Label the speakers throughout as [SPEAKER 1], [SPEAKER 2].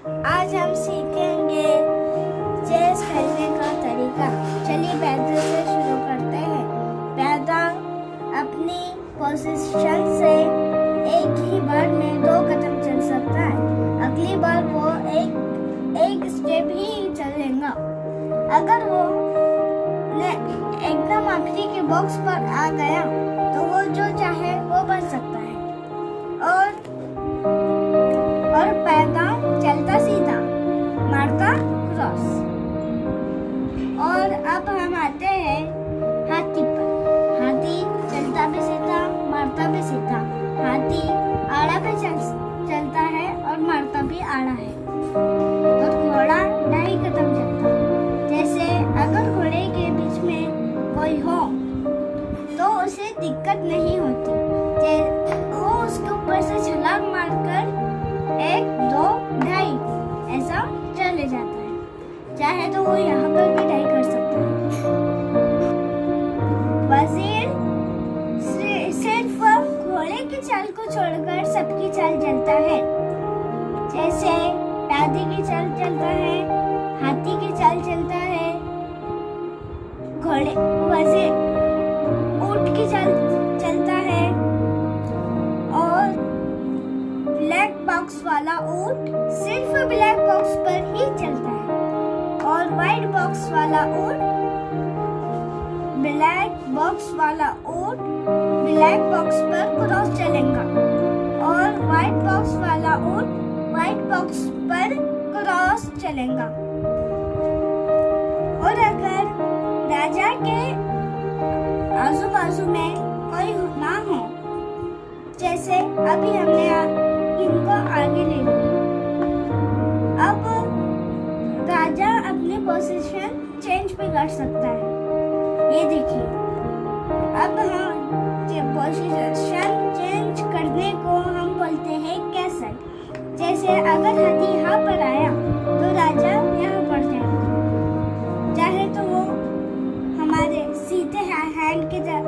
[SPEAKER 1] आज हम सीखेंगे चेस खेलने का तरीका। चलिए पहले से शुरू करते हैं। पहला अपनी पोजीशन से एक ही बार में 2 कदम चल सकता है। अगली बार वो एक स्टेप ही चलेगा। अगर वो एकदम आखिरी के बॉक्स पर आ गया तो वो जो चाहे वो बन सकता है। और पैदा चलता सीधा, मारता क्रॉस। और अब हम आते हैं हाथी पर। हाथी चलता भी सीधा, मारता भी सीधा। हाथी आड़ा पे चलता है और मारता भी आड़ा है। और घोड़ा 2.5 कदम चलता। जैसे अगर घोड़े के बीच में कोई हो तो उसे दिक्कत नहीं होती। वो उसके ऊपर से छलांग मारकर 1, 2, 2.5 ऐसा चले जाता है। चाहे तो वो यहाँ पर भी 2.5 कर सकता है। वजीर सिर्फ घोड़े की चाल को छोड़कर सबकी चाल चलता है। जैसे प्यादे की चाल चलता है, हाथी की चाल चलता है, वजीर ऊंट की चाल चलता है। और ब्लैक बॉक्स वाला ऊंट सिर्फ ब्लैक बॉक्स पर ही चलता है। और व्हाइट बॉक्स वाला ऊंट ब्लैक बॉक्स पर क्रॉस चलेगा। और व्हाइट बॉक्स वाला ऊंट व्हाइट बॉक्स पर क्रॉस चलेगा। और अगर राजा के आजू बाजू में कोई ना हो, जैसे अभी हमने इनको आगे ले लिया, अब राजा अपनी पोजीशन चेंज भी कर सकता है। ये देखिए, अब हम पोजीशन चेंज करने को हम बोलते हैं कैसल। जैसे अगर हाथी यहाँ पर आया तो राजा यहाँ पर जाएगा। चाहे तो वो हमारे सीधे हैंड की तरफ,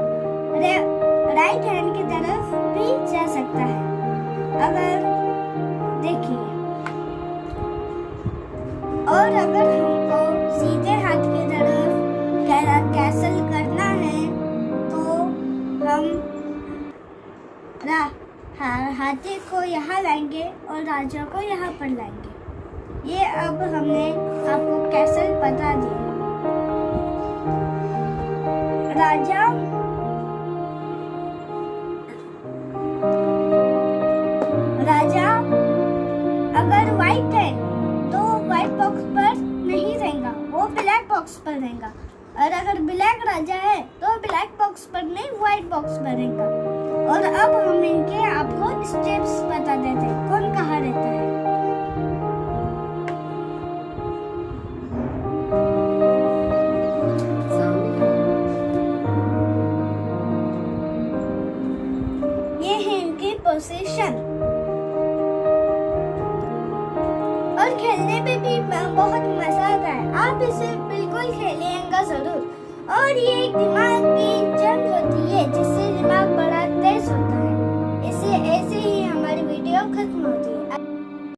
[SPEAKER 1] राइट हैंड की तरफ भी जा सकता है। अगर देखिए, और अगर हमको सीधे हाथ की तरफ कैसल करना है तो हम हाथी को यहाँ लाएंगे और राजा को यहाँ पर लाएंगे। ये अब हमने आपको कैसल बता दिया। राजा अगर व्हाइट है तो व्हाइट बॉक्स पर नहीं रहेगा, वो ब्लैक बॉक्स पर रहेगा। और अगर ब्लैक राजा है तो ब्लैक बॉक्स पर नहीं, व्हाइट बॉक्स पर रहेगा। और अब हम इनके आपको स्टेप्स बता देते हैं, कौन कहाँ रहता है। ये है इनकी पोजीशन। और खेलने में भी बहुत मजा आता है। आप इसे बिल्कुल खेलिएगा जरूर। और ये एक दिमाग की जंग होती है जिससे दिमाग बड़ा तेज होता है। ऐसे ही हमारी वीडियो खत्म होती है।